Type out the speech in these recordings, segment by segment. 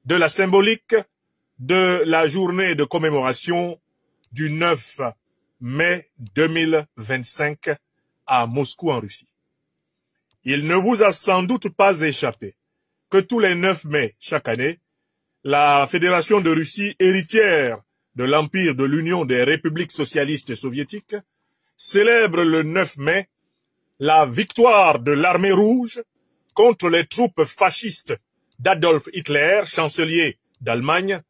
de la symbolique de la journée de commémoration du 9 mai 2025 à Moscou en Russie. Il ne vous a sans doute pas échappé que tous les 9 mai chaque année, la Fédération de Russie, héritière de l'Empire de l'Union des républiques socialistes soviétiques, célèbre le 9 mai la victoire de l'armée rouge contre les troupes fascistes d'Adolf Hitler, chancelier d'Allemagne,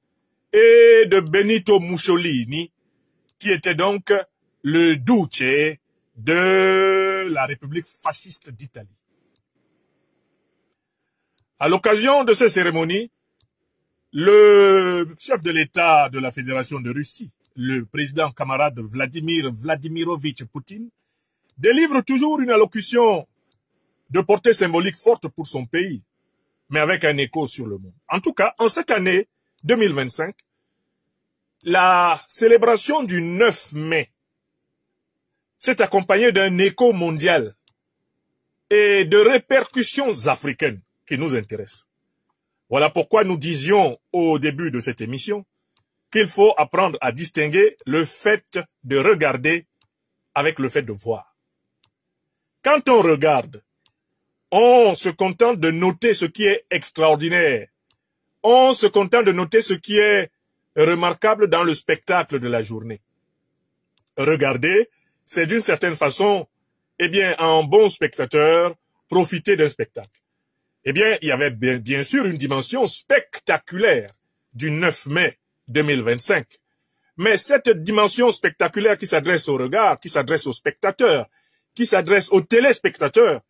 et de Benito Mussolini, qui était donc le duce de la République fasciste d'Italie. À l'occasion de ces cérémonies, le chef de l'État de la Fédération de Russie, le président camarade Vladimir Vladimirovitch Poutine, délivre toujours une allocution de portée symbolique forte pour son pays, mais avec un écho sur le monde. En tout cas, en cette année 2025, la célébration du 9 mai s'est accompagnée d'un écho mondial et de répercussions africaines qui nous intéressent. Voilà pourquoi nous disions au début de cette émission qu'il faut apprendre à distinguer le fait de regarder avec le fait de voir. Quand on regarde, on se contente de noter ce qui est extraordinaire. On se contente de noter ce qui est remarquable dans le spectacle de la journée. Regarder, c'est d'une certaine façon, en bon spectateur, profiter d'un spectacle. Il y avait bien sûr une dimension spectaculaire du 9 mai 2025. Mais cette dimension spectaculaire qui s'adresse au regard, qui s'adresse aux spectateurs, qui s'adresse aux téléspectateurs,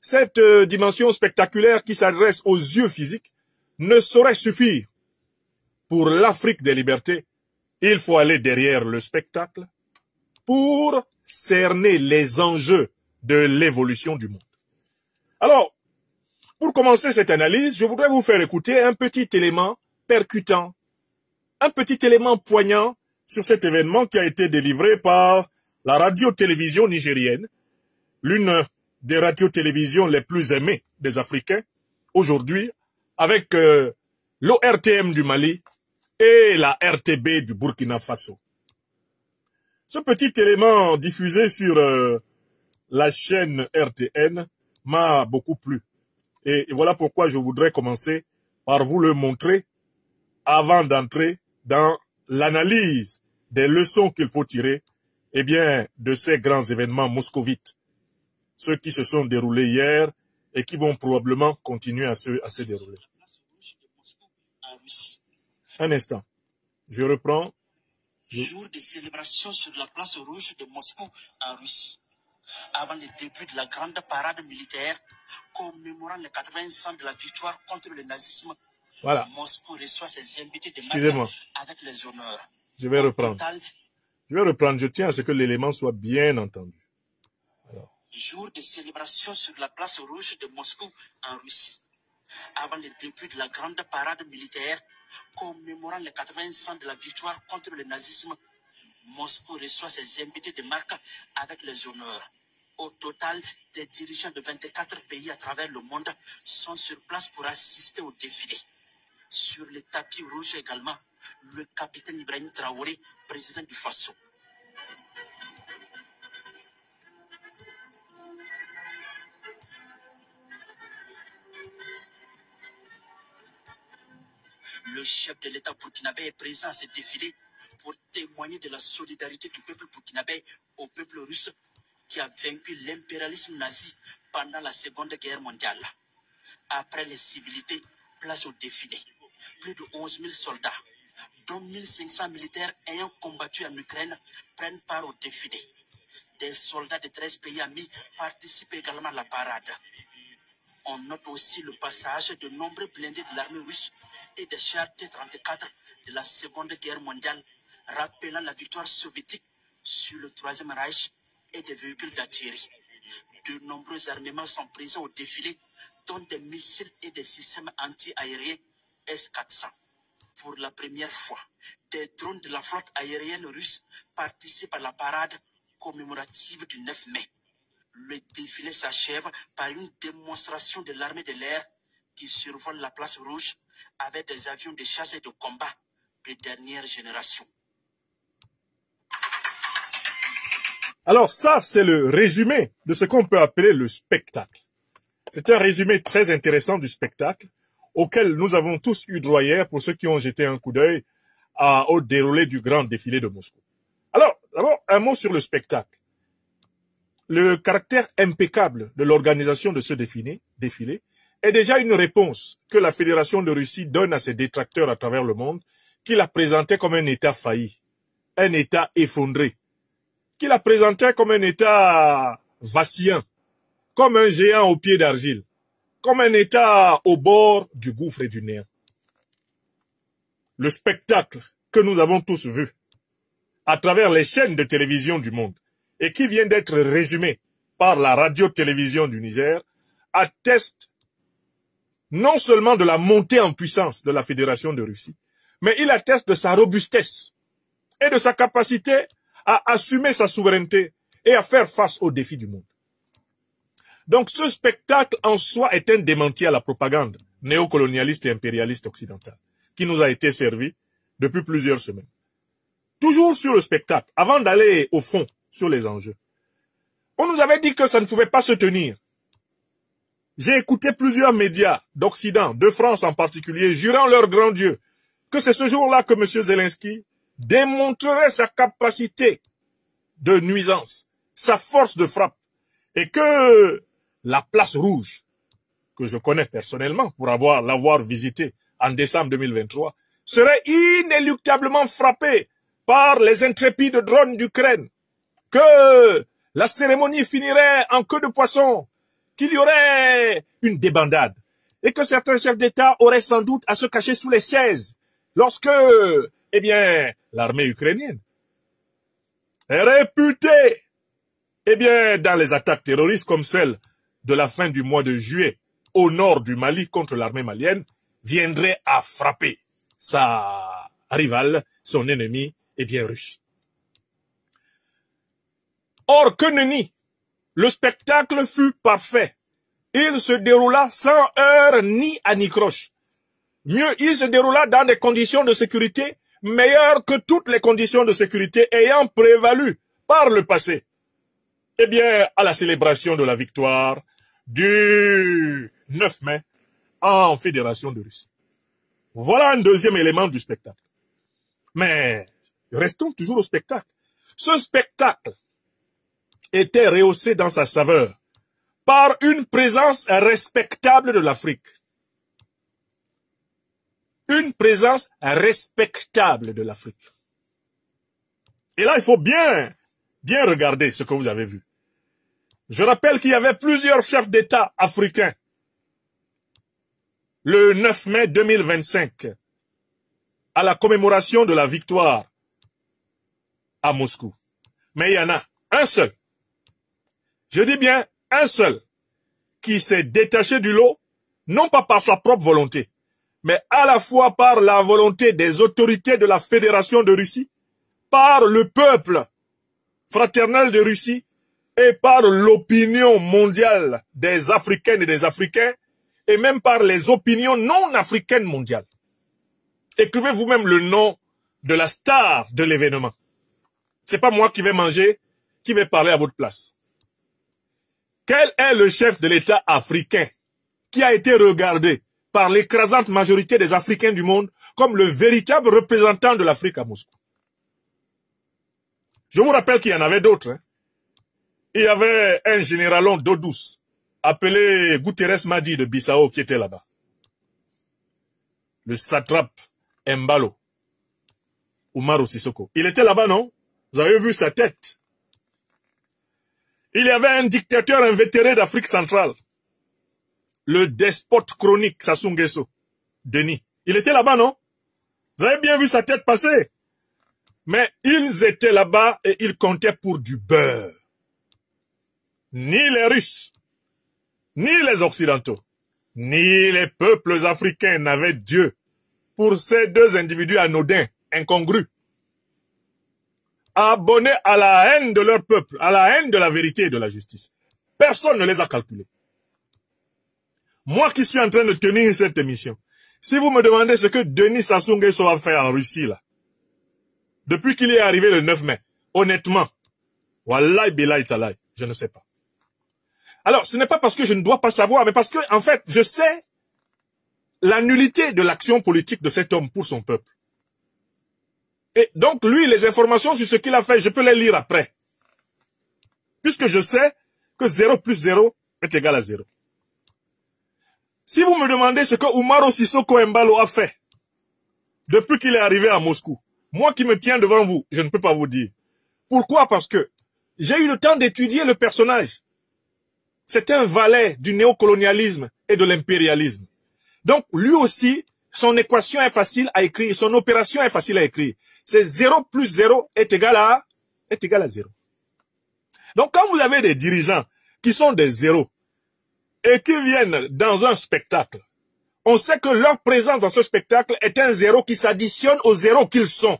cette dimension spectaculaire qui s'adresse aux yeux physiques, ne saurait suffire. Pour l'Afrique des libertés, il faut aller derrière le spectacle pour cerner les enjeux de l'évolution du monde. Alors, pour commencer cette analyse, je voudrais vous faire écouter un petit élément percutant, un petit élément poignant sur cet événement qui a été délivré par la radio-télévision nigérienne, l'une des radios-télévisions les plus aimées des Africains, aujourd'hui, avec l'ORTM du Mali et la RTB du Burkina Faso. Ce petit élément diffusé sur la chaîne RTN m'a beaucoup plu. Et voilà pourquoi je voudrais commencer par vous le montrer avant d'entrer dans l'analyse des leçons qu'il faut tirer de ces grands événements moscovites, ceux qui se sont déroulés hier et qui vont probablement continuer à se dérouler. Un instant, je reprends. Jour de célébration sur la place rouge de Moscou en Russie. Avant le début de la grande parade militaire commémorant les 80 ans de la victoire contre le nazisme, voilà. Moscou reçoit ses invités de marque avec les honneurs. Je vais reprendre. Je tiens à ce que l'élément soit bien entendu. Alors. Jour de célébration sur la place rouge de Moscou en Russie. Avant le début de la grande parade militaire commémorant les 80 ans de la victoire contre le nazisme, Moscou reçoit ses invités de marque avec les honneurs. Au total, des dirigeants de 24 pays à travers le monde sont sur place pour assister au défilé. Sur le tapis rouge également, le capitaine Ibrahim Traoré, président du Faso. Le chef de l'État burkinabé est présent à ce défilé pour témoigner de la solidarité du peuple burkinabé au peuple russe qui a vaincu l'impérialisme nazi pendant la Seconde Guerre mondiale. Après les civilités, place au défilé. Plus de 11 000 soldats, dont 1500 militaires ayant combattu en Ukraine, prennent part au défilé. Des soldats de 13 pays amis participent également à la parade. On note aussi le passage de nombreux blindés de l'armée russe et des chars T-34 de la Seconde Guerre mondiale, rappelant la victoire soviétique sur le Troisième Reich et des véhicules d'artillerie. De nombreux armements sont présents au défilé, dont des missiles et des systèmes anti-aériens S-400. Pour la première fois, des drones de la flotte aérienne russe participent à la parade commémorative du 9 mai. Le défilé s'achève par une démonstration de l'armée de l'air qui survolent la place rouge avec des avions de chasse et de combat de dernière génération. Alors ça, c'est le résumé de ce qu'on peut appeler le spectacle. C'est un résumé très intéressant du spectacle auquel nous avons tous eu droit hier pour ceux qui ont jeté un coup d'œil au déroulé du grand défilé de Moscou. Alors, d'abord, un mot sur le spectacle. Le caractère impeccable de l'organisation de ce défilé est déjà une réponse que la Fédération de Russie donne à ses détracteurs à travers le monde, qui la présentait comme un État failli, un État effondré, qui la présentait comme un État vacillant, comme un géant au pied d'argile, comme un État au bord du gouffre et du néant. Le spectacle que nous avons tous vu à travers les chaînes de télévision du monde et qui vient d'être résumé par la radio-télévision du Niger atteste non seulement de la montée en puissance de la Fédération de Russie, mais il atteste de sa robustesse et de sa capacité à assumer sa souveraineté et à faire face aux défis du monde. Donc ce spectacle en soi est un démenti à la propagande néocolonialiste et impérialiste occidentale qui nous a été servi depuis plusieurs semaines. Toujours sur le spectacle, avant d'aller au fond sur les enjeux, on nous avait dit que ça ne pouvait pas se tenir. J'ai écouté plusieurs médias d'Occident, de France en particulier, jurant leur grand Dieu que c'est ce jour-là que M. Zelensky démontrerait sa capacité de nuisance, sa force de frappe, et que la place rouge, que je connais personnellement pour l'avoir visité en décembre 2023, serait inéluctablement frappée par les intrépides drones d'Ukraine, que la cérémonie finirait en queue de poisson, qu'il y aurait une débandade, et que certains chefs d'État auraient sans doute à se cacher sous les chaises lorsque, l'armée ukrainienne est réputée, dans les attaques terroristes comme celle de la fin du mois de juillet au nord du Mali contre l'armée malienne, viendrait à frapper sa rivale, son ennemi, russe. Or, que nenni, le spectacle fut parfait. Il se déroula sans heurts ni anicroche. Mieux, il se déroula dans des conditions de sécurité meilleures que toutes les conditions de sécurité ayant prévalu par le passé. À la célébration de la victoire du 9 mai en Fédération de Russie. Voilà un deuxième élément du spectacle. Mais restons toujours au spectacle. Ce spectacle était rehaussé dans sa saveur par une présence respectable de l'Afrique. Une présence respectable de l'Afrique. Et là, il faut bien regarder ce que vous avez vu. Je rappelle qu'il y avait plusieurs chefs d'État africains le 9 mai 2025 à la commémoration de la victoire à Moscou. Mais il y en a un seul, je dis bien un seul, qui s'est détaché du lot, non pas par sa propre volonté, mais à la fois par la volonté des autorités de la Fédération de Russie, par le peuple fraternel de Russie et par l'opinion mondiale des Africaines et des Africains et même par les opinions non africaines mondiales. Écrivez vous-même le nom de la star de l'événement. C'est pas moi qui vais parler à votre place. Quel est le chef de l'État africain qui a été regardé par l'écrasante majorité des Africains du monde comme le véritable représentant de l'Afrique à Moscou? Je vous rappelle qu'il y en avait d'autres. Il y avait un généralon d'eau douce appelé Guterres Madi de Bissau qui était là-bas. Le satrape Mbalo, Umaru Sissoko. Il était là-bas, non? Vous avez vu sa tête. Il y avait un dictateur invétéré d'Afrique centrale, le despote chronique Sassou Nguesso, Denis. Il était là-bas, non? Vous avez bien vu sa tête passer. Mais ils étaient là-bas et ils comptaient pour du beurre. Ni les Russes, ni les Occidentaux, ni les peuples africains n'avaient Dieu pour ces deux individus anodins, incongrus, abonnés à la haine de leur peuple, à la haine de la vérité et de la justice. Personne ne les a calculés. Moi qui suis en train de tenir cette émission, si vous me demandez ce que Denis Sassou Nguesso a fait en Russie, là, depuis qu'il est arrivé le 9 mai, honnêtement, wallahi billahi talai, je ne sais pas. Alors, ce n'est pas parce que je ne dois pas savoir, mais parce que, en fait, je sais la nullité de l'action politique de cet homme pour son peuple. Et donc, lui, les informations sur ce qu'il a fait, je peux les lire après. Puisque je sais que 0 plus 0 est égal à 0. Si vous me demandez ce que Umaro Sissoko Embalo a fait depuis qu'il est arrivé à Moscou, moi qui me tiens devant vous, je ne peux pas vous dire. Pourquoi? Parce que j'ai eu le temps d'étudier le personnage. C'est un valet du néocolonialisme et de l'impérialisme. Donc, lui aussi, son équation est facile à écrire, son opération est facile à écrire. C'est 0 plus 0 est égal à 0. Donc, quand vous avez des dirigeants qui sont des zéros et qui viennent dans un spectacle, on sait que leur présence dans ce spectacle est un zéro qui s'additionne aux zéros qu'ils sont.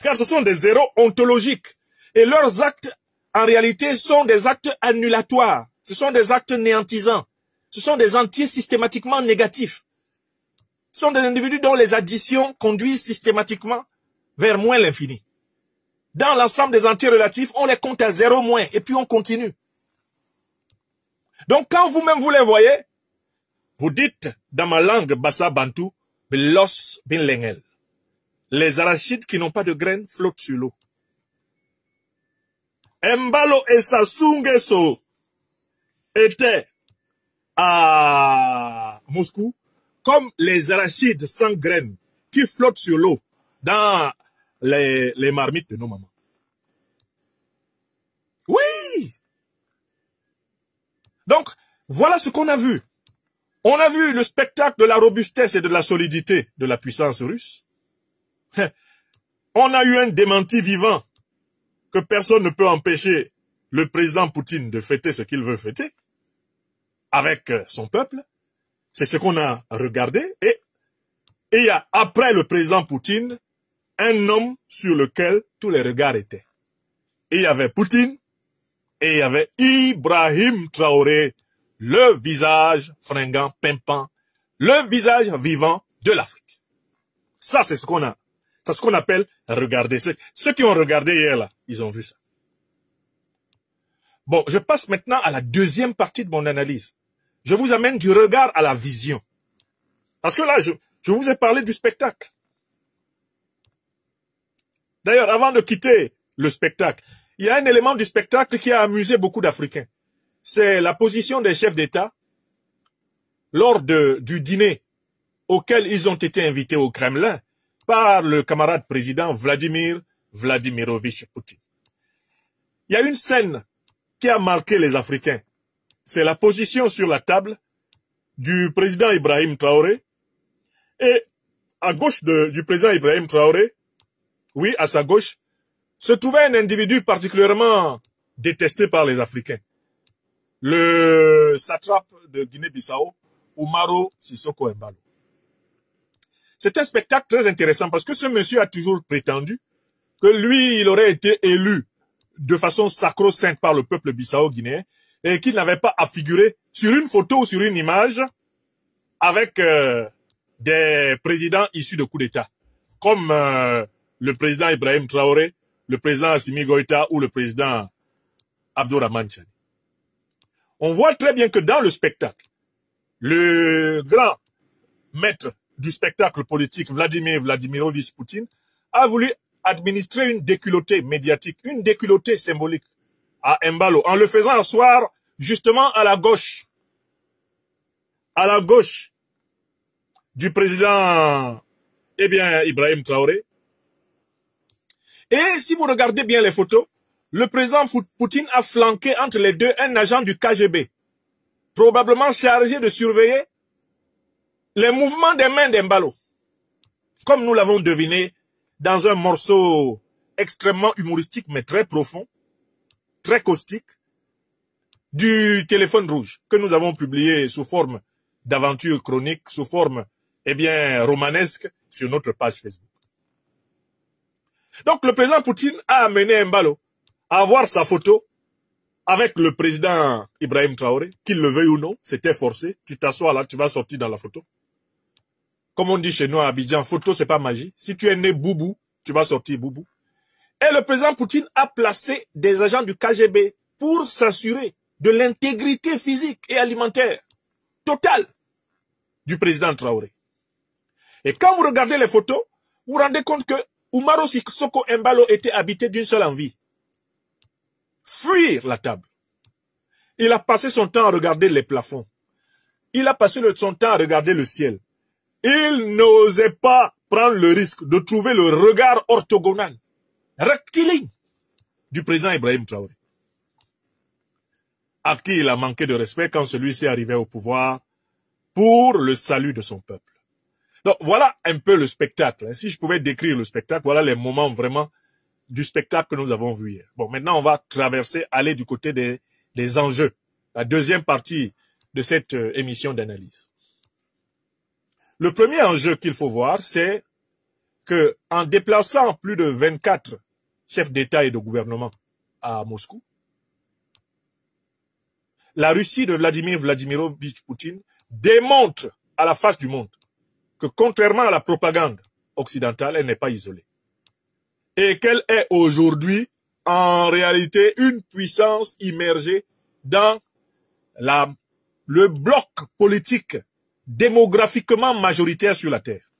Car ce sont des zéros ontologiques. Et leurs actes, en réalité, sont des actes annulatoires. Ce sont des actes néantisants. Ce sont des entiers systématiquement négatifs. Ce sont des individus dont les additions conduisent systématiquement vers moins l'infini. Dans l'ensemble des entiers relatifs, on les compte à 0 moins, et puis on continue. Donc quand vous-même vous les voyez, vous dites dans ma langue bassa bantou, belos bin lengel. Les arachides qui n'ont pas de graines flottent sur l'eau. Embalo et Sassou Nguesso étaient à Moscou comme les arachides sans graines qui flottent sur l'eau dans les marmites de nos mamans. Oui! Donc, voilà ce qu'on a vu. On a vu le spectacle de la robustesse et de la solidité de la puissance russe. On a eu un démenti vivant que personne ne peut empêcher le président Poutine de fêter ce qu'il veut fêter avec son peuple. C'est ce qu'on a regardé. Et il y a, après le président Poutine, un homme sur lequel tous les regards étaient. Et il y avait Poutine et il y avait Ibrahim Traoré, le visage fringant, pimpant, le visage vivant de l'Afrique. Ça, c'est ce qu'on a. C'est ce qu'on appelle regarder. Ceux qui ont regardé hier, là, ils ont vu ça. Bon, je passe maintenant à la deuxième partie de mon analyse. Je vous amène du regard à la vision. Parce que là, je vous ai parlé du spectacle. D'ailleurs, avant de quitter le spectacle, il y a un élément du spectacle qui a amusé beaucoup d'Africains. C'est la position des chefs d'État lors du dîner auquel ils ont été invités au Kremlin par le camarade président Vladimir Vladimirovitch Poutine. Il y a une scène qui a marqué les Africains. C'est la position sur la table du président Ibrahim Traoré. Et à gauche du président Ibrahim Traoré, oui, à sa gauche, se trouvait un individu particulièrement détesté par les Africains. Le satrape de Guinée-Bissau, Umaro Sissoko Embalo. C'est un spectacle très intéressant parce que ce monsieur a toujours prétendu que lui, il aurait été élu de façon sacro-sainte par le peuple bissau-guinéen et qu'il n'avait pas à figurer sur une photo ou sur une image avec des présidents issus de coups d'État, comme le président Ibrahim Traoré, le président Assimi Goïta ou le président Abdourahmane Tchani. On voit très bien que dans le spectacle, le grand maître du spectacle politique, Vladimir Vladimirovitch Poutine, a voulu administrer une déculottée médiatique, une déculottée symbolique à Embalo, en le faisant asseoir justement à la gauche du président, Ibrahim Traoré. Et si vous regardez bien les photos, le président Poutine a flanqué entre les deux un agent du KGB, probablement chargé de surveiller les mouvements des mains d'Embalo, comme nous l'avons deviné dans un morceau extrêmement humoristique mais très profond, très caustique, du téléphone rouge que nous avons publié sous forme d'aventure chronique, sous forme, romanesque sur notre page Facebook. Donc le président Poutine a amené Embalo à voir sa photo avec le président Ibrahim Traoré, qu'il le veuille ou non, c'était forcé. Tu t'assois là, tu vas sortir dans la photo. Comme on dit chez nous à Abidjan, photo c'est pas magie. Si tu es né boubou, tu vas sortir boubou. Et le président Poutine a placé des agents du KGB pour s'assurer de l'intégrité physique et alimentaire totale du président Traoré. Et quand vous regardez les photos, vous vous rendez compte que Umaro Sissoko Embalo était habité d'une seule envie. Fuir la table. Il a passé son temps à regarder les plafonds. Il a passé son temps à regarder le ciel. Il n'osait pas prendre le risque de trouver le regard orthogonal, rectiligne, du président Ibrahim Traoré, à qui il a manqué de respect quand celui-ci arrivait au pouvoir pour le salut de son peuple. Donc voilà un peu le spectacle. Si je pouvais décrire le spectacle, voilà les moments vraiment du spectacle que nous avons vu hier. Bon, maintenant on va traverser, aller du côté des enjeux, la deuxième partie de cette émission d'analyse. Le premier enjeu qu'il faut voir, c'est que en déplaçant plus de 24 chefs d'État et de gouvernement à Moscou, la Russie de Vladimir Vladimirovitch Poutine démontre à la face du monde que contrairement à la propagande occidentale, elle n'est pas isolée. Et qu'elle est aujourd'hui en réalité une puissance immergée dans le bloc politique démographiquement majoritaire sur la Terre.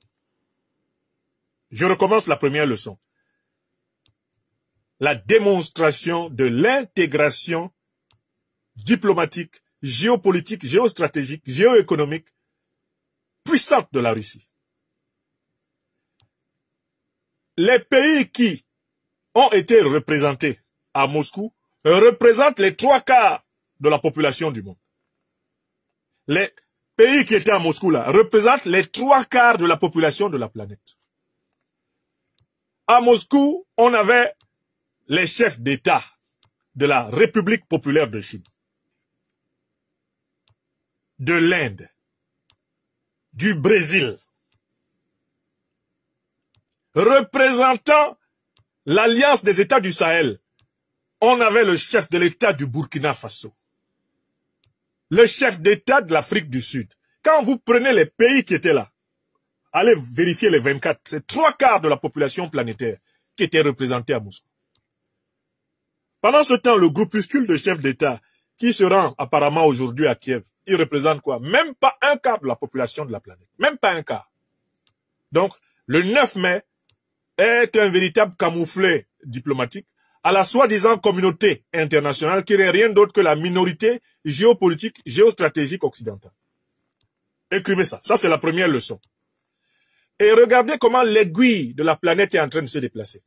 Je recommence la première leçon. La démonstration de l'intégration diplomatique, géopolitique, géostratégique, géoéconomique puissante de la Russie. Les pays qui ont été représentés à Moscou représentent les 3/4 de la population du monde. Les pays qui étaient à Moscou là représentent les 3/4 de la population de la planète. À Moscou, on avait les chefs d'État de la République populaire de Chine, de l'Inde, du Brésil, représentant l'Alliance des États du Sahel. On avait le chef de l'État du Burkina Faso, le chef d'État de l'Afrique du Sud. Quand vous prenez les pays qui étaient là, allez vérifier les 24, c'est 3/4 de la population planétaire qui était représentée à Moscou. Pendant ce temps, le groupuscule de chefs d'État qui se rend apparemment aujourd'hui à Kiev, il représente quoi? Même pas 1/4 de la population de la planète. Même pas 1/4. Donc, le 9 mai est un véritable camouflet diplomatique à la soi-disant communauté internationale qui n'est rien d'autre que la minorité géopolitique, géostratégique occidentale. Écrivez ça. Ça, c'est la première leçon. Et regardez comment l'aiguille de la planète est en train de se déplacer.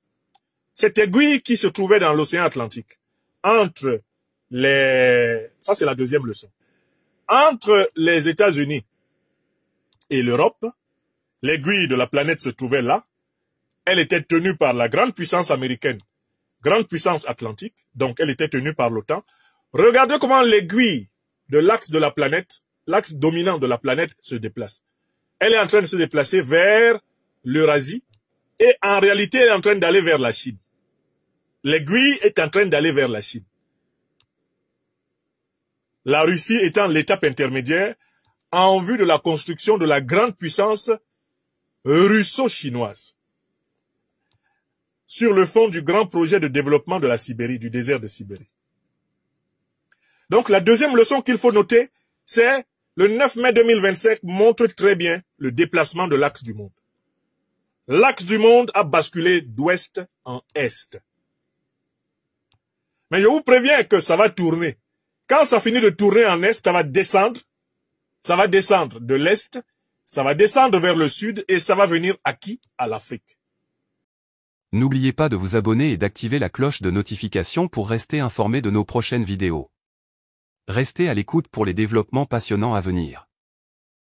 Cette aiguille qui se trouvait dans l'océan Atlantique, entre les... Ça, c'est la deuxième leçon. Entre les États-Unis et l'Europe, l'aiguille de la planète se trouvait là. Elle était tenue par la grande puissance américaine, grande puissance atlantique, donc elle était tenue par l'OTAN. Regardez comment l'aiguille de l'axe de la planète, l'axe dominant de la planète se déplace. Elle est en train de se déplacer vers l'Eurasie et en réalité elle est en train d'aller vers la Chine. L'aiguille est en train d'aller vers la Chine. La Russie étant l'étape intermédiaire en vue de la construction de la grande puissance russo-chinoise sur le fond du grand projet de développement de la Sibérie, du désert de Sibérie. Donc la deuxième leçon qu'il faut noter, c'est le 9 mai 2025 montre très bien le déplacement de l'axe du monde. L'axe du monde a basculé d'ouest en est. Mais je vous préviens que ça va tourner. Quand ça finit de tourner en est, ça va descendre de l'est, ça va descendre vers le sud et ça va venir à qui? À l'Afrique. N'oubliez pas de vous abonner et d'activer la cloche de notification pour rester informé de nos prochaines vidéos. Restez à l'écoute pour les développements passionnants à venir.